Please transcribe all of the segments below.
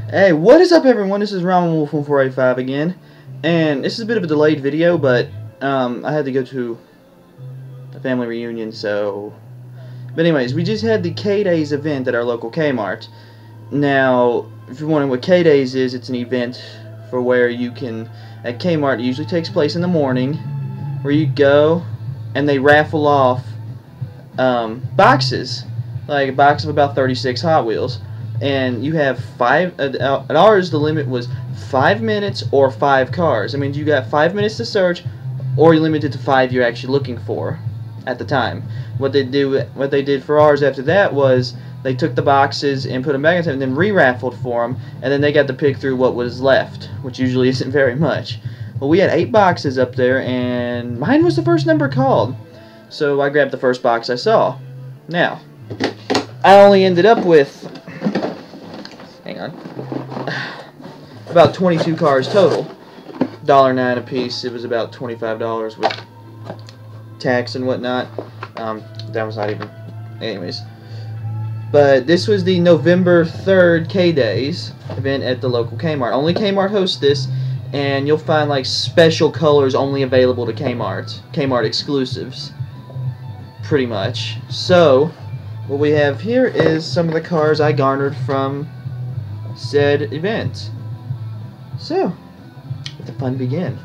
Hey, what is up, everyone? This is Ramen Wolf 1485 again, and this is a bit of a delayed video, but I had to go to a family reunion, so... But anyways, we just had the K-Days event at our local K-Mart. Now, if you're wondering what K-Days is, it's an event for where you can... At K-Mart, it usually takes place in the morning, where you go, and they raffle off boxes. Like a box of about 36 Hot Wheels. And you have at ours the limit was 5 minutes or 5 cars. I mean, you got 5 minutes to search, or you're limited to 5 you're actually looking for at the time. What they did for ours after that was they took the boxes and put them back in time and then re-raffled for them, and then they got to pick through what was left, which usually isn't very much. Well, we had 8 boxes up there, and mine was the first number called, so I grabbed the first box I saw. Now, I only ended up with, hang on, about 22 cars total. $1.09 a piece. It was about $25 with tax and whatnot. That was not even, anyways. But this was the November 3rd K-Days event at the local K-Mart. Only K-Mart hosts this, and you'll find like special colors only available to K-Mart. K-Mart exclusives, pretty much. So, what we have here is some of the cars I garnered from said event. So, let the fun begin.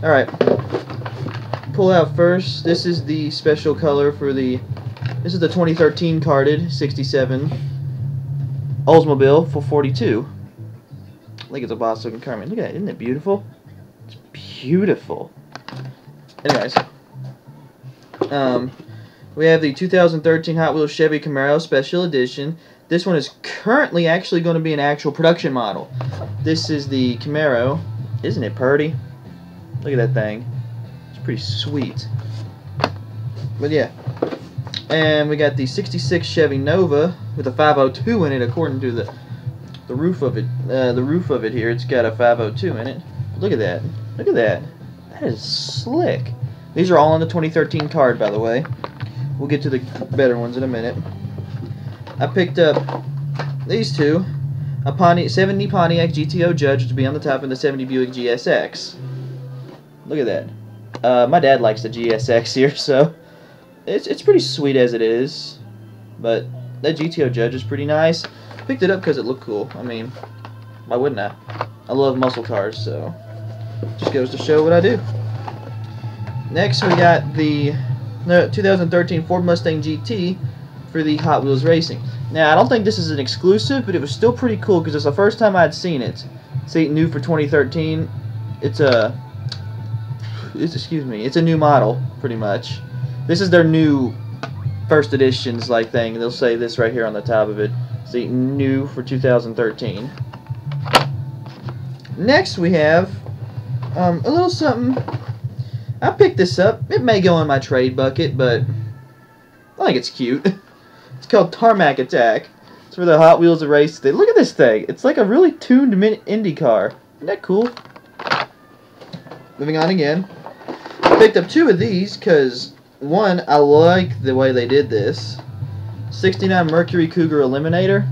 Alright, pull out first. This is the special color for the, this is the 2013 carded 67 Oldsmobile for 42. I think it's a boss looking car. Man, look at that, isn't it beautiful? It's beautiful. Anyways, we have the 2013 Hot Wheels Chevy Camaro Special Edition. This one is currently actually going to be an actual production model. This is the Camaro. Isn't it purty? Look at that thing. It's pretty sweet. But yeah. And we got the 66 Chevy Nova with a 502 in it, according to the roof of it. The roof of it here, it's got a 502 in it. Look at that. Look at that. That is slick. These are all on the 2013 card, by the way. We'll get to the better ones in a minute. I picked up these two. A 70 Pontiac GTO Judge, which will be on the top, and the 70 Buick GSX. Look at that. My dad likes the GSX here, so it's pretty sweet as it is. But that GTO Judge is pretty nice. Picked it up because it looked cool. I mean, why wouldn't I? I love muscle cars, so just goes to show what I do. Next, we got the 2013 Ford Mustang GT for the Hot Wheels Racing. Now, I don't think this is an exclusive, but it was still pretty cool because it's the first time I'd seen it. See, new for 2013. It's a new model, pretty much. This is their new first editions like thing. They'll say this right here on the top of it. See, new for 2013. Next, we have a little something. I picked this up. It may go in my trade bucket, but I think it's cute. It's called Tarmac Attack. It's for the Hot Wheels race. Look at this thing. It's like a really tuned Indy car. Isn't that cool? Moving on again. I picked up 2 of these because, one, I like the way they did this. 69 Mercury Cougar Eliminator.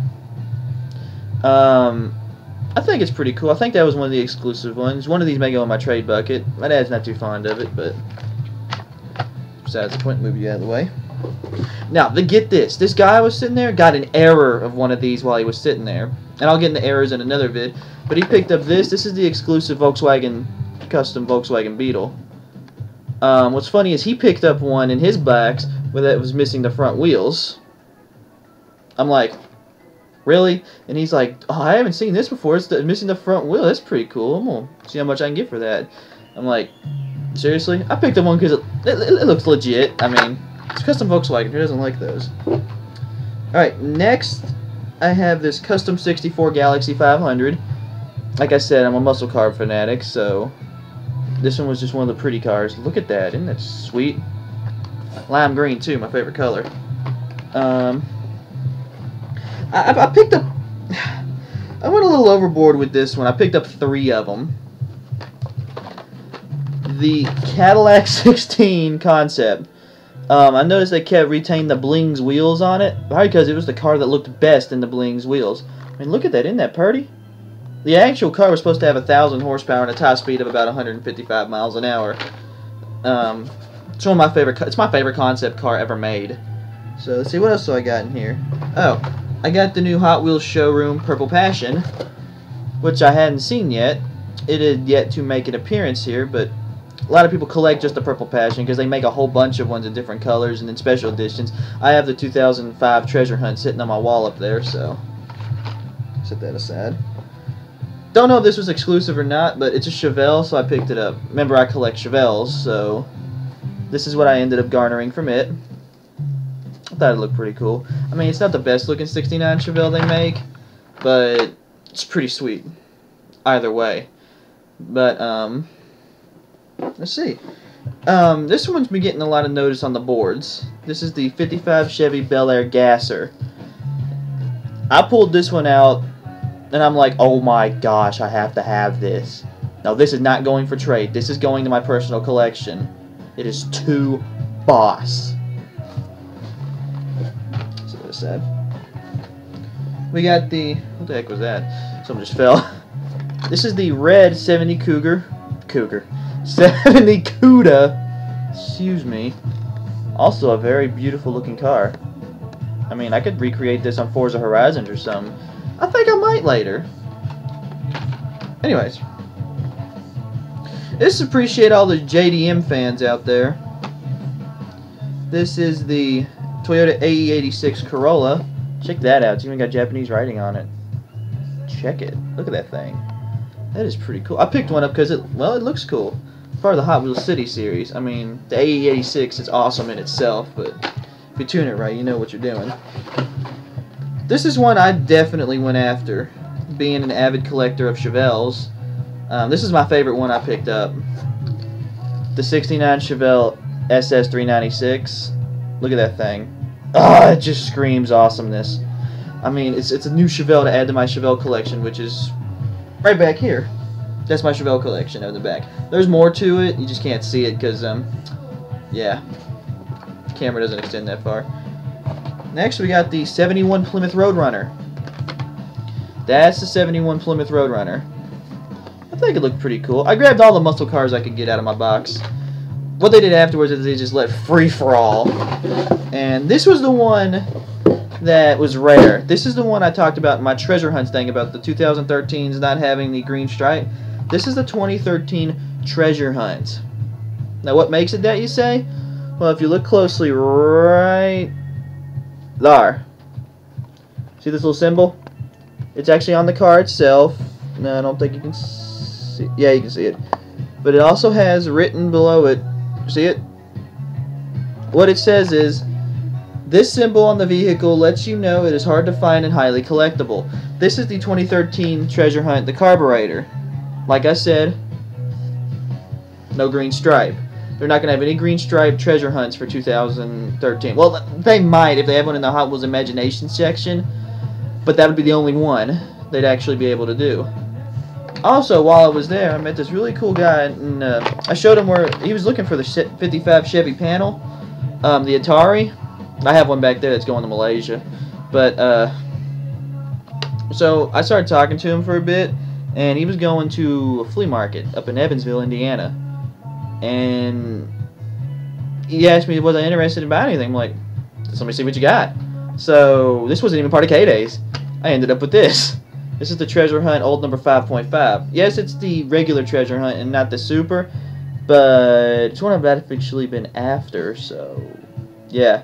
I think it's pretty cool. I think that was one of the exclusive ones. One of these may go in my trade bucket. My dad's not too fond of it, but besides the point, move you out of the way. Now, get this. This guy was sitting there, got an error of one of these while he was sitting there. And I'll get into errors in another vid. But he picked up this. This is the exclusive Volkswagen, custom Volkswagen Beetle. What's funny is he picked up one in his box where that was missing the front wheels. I'm like, really? And he's like, oh, I haven't seen this before. It's missing the front wheel. That's pretty cool. I'm going to see how much I can get for that. I'm like, seriously? I picked up one because it looks legit. I mean, it's custom Volkswagen. Who doesn't like those? Alright, next I have this custom 64 Galaxy 500. Like I said, I'm a muscle car fanatic, so this one was just one of the pretty cars. Look at that. Isn't that sweet? Lime green, too. My favorite color. I picked up... I went a little overboard with this one. I picked up 3 of them. The Cadillac 16 concept. I noticed they retained the Bling's wheels on it. Probably because it was the car that looked best in the Bling's wheels. I mean, look at that. Isn't that pretty? The actual car was supposed to have 1,000 horsepower and a top speed of about 155 miles an hour. It's one of my favorite. It's my favorite concept car ever made. So let's see, what else do I got in here? Oh, I got the new Hot Wheels showroom Purple Passion, which I hadn't seen yet. It had yet to make an appearance here, but a lot of people collect just the Purple Passion because they make a whole bunch of ones in different colors and in special editions. I have the 2005 Treasure Hunt sitting on my wall up there, so set that aside. Don't know if this was exclusive or not, but it's a Chevelle, so I picked it up. Remember, I collect Chevelles, so this is what I ended up garnering from it. I thought it looked pretty cool. I mean, it's not the best looking 69 Chevelle they make, but it's pretty sweet either way. But let's see. This one's been getting a lot of notice on the boards. This is the 55 Chevy Bel Air Gasser. I pulled this one out and I'm like, oh my gosh, I have to have this. No, this is not going for trade. This is going to my personal collection. It is too boss. So that's sad. We got the, what the heck was that? Something just fell. This is the red 70 70 CUDA. Excuse me. Also a very beautiful looking car. I mean, I could recreate this on Forza Horizons or something. I think I might later. Anyways. Just appreciate all the JDM fans out there. This is the Toyota AE86 Corolla. Check that out. It's even got Japanese writing on it. Check it. Look at that thing. That is pretty cool. I picked one up because it looks cool. Part of the Hot Wheels City series. I mean, the AE86 is awesome in itself, but if you tune it right, you know what you're doing. This is one I definitely went after, being an avid collector of Chevelles. This is my favorite one I picked up. The 69 Chevelle SS396. Look at that thing. Ah, it just screams awesomeness. I mean, it's a new Chevelle to add to my Chevelle collection, which is right back here. That's my Chevelle collection out in the back. There's more to it. You just can't see it because, yeah, the camera doesn't extend that far. Next, we got the 71 Plymouth Roadrunner. That's the 71 Plymouth Roadrunner. I think it looked pretty cool. I grabbed all the muscle cars I could get out of my box. What they did afterwards is they just let free-for-all. And this was the one that was rare. This is the one I talked about in my treasure hunts thing about the 2013s not having the green stripe. This is the 2013 treasure hunt. Now what makes it that, you say? Well, if you look closely right there. See this little symbol? It's actually on the car itself. No, I don't think you can see. Yeah, you can see it. But it also has written below it. See it? What it says is, this symbol on the vehicle lets you know it is hard to find and highly collectible. This is the 2013 treasure hunt, the carburetor. Like I said, no green stripe. They're not going to have any green stripe treasure hunts for 2013. Well, they might if they have one in the Hot Wheels Imagination section, but that would be the only one they'd actually be able to do. Also, while I was there, I met this really cool guy, and I showed him where he was looking for the 55 Chevy panel, the Atari. I have one back there that's going to Malaysia. But, so I started talking to him for a bit, and he was going to a flea market up in Evansville, Indiana. And he asked me, was I interested in buying anything? I'm like, just let me see what you got. So, this wasn't even part of K-Days. I ended up with this. This is the Treasure Hunt Old Number 5.5. Yes, it's the regular Treasure Hunt and not the Super, but it's one I've actually been after, so yeah.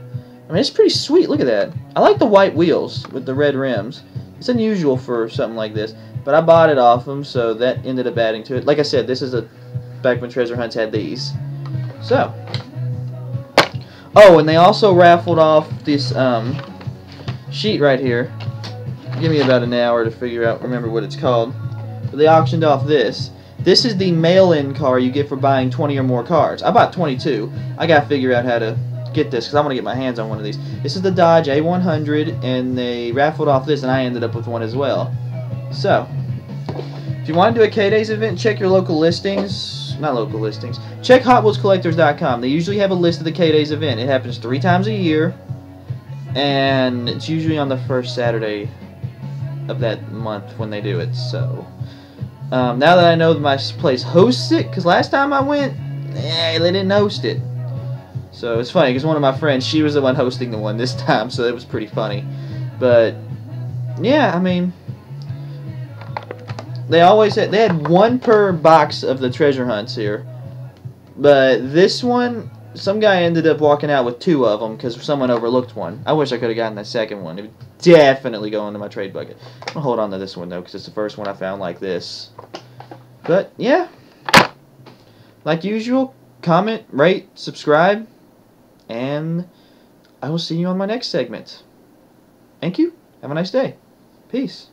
I mean, it's pretty sweet. Look at that. I like the white wheels with the red rims. It's unusual for something like this, but I bought it off them, so that ended up adding to it. Like I said, this is back when Treasure Hunts had these. So, oh, and they also raffled off this sheet right here. Give me about an hour to remember what it's called. But they auctioned off this. This is the mail-in car you get for buying 20 or more cars. I bought 22. I gotta figure out how to get this because I want to get my hands on one of these. This is the Dodge A100, and they raffled off this, and I ended up with one as well. So, if you want to do a K-Days event, check your local listings. Not local listings. Check HotWheelsCollectors.com. They usually have a list of the K-Days event. It happens 3 times a year, and it's usually on the first Saturday of that month when they do it. So Now that I know that my place hosts it, because last time I went, they didn't host it. So it's funny, because one of my friends, she was the one hosting the one this time, so it was pretty funny. But, yeah, I mean, they had one per box of the treasure hunts here. But this one, some guy ended up walking out with 2 of them because someone overlooked one. I wish I could have gotten that second one. It would definitely go into my trade bucket. I'm going to hold on to this one, though, because it's the first one I found like this. But, yeah. Like usual, comment, rate, subscribe, and I will see you on my next segment. Thank you. Have a nice day. Peace.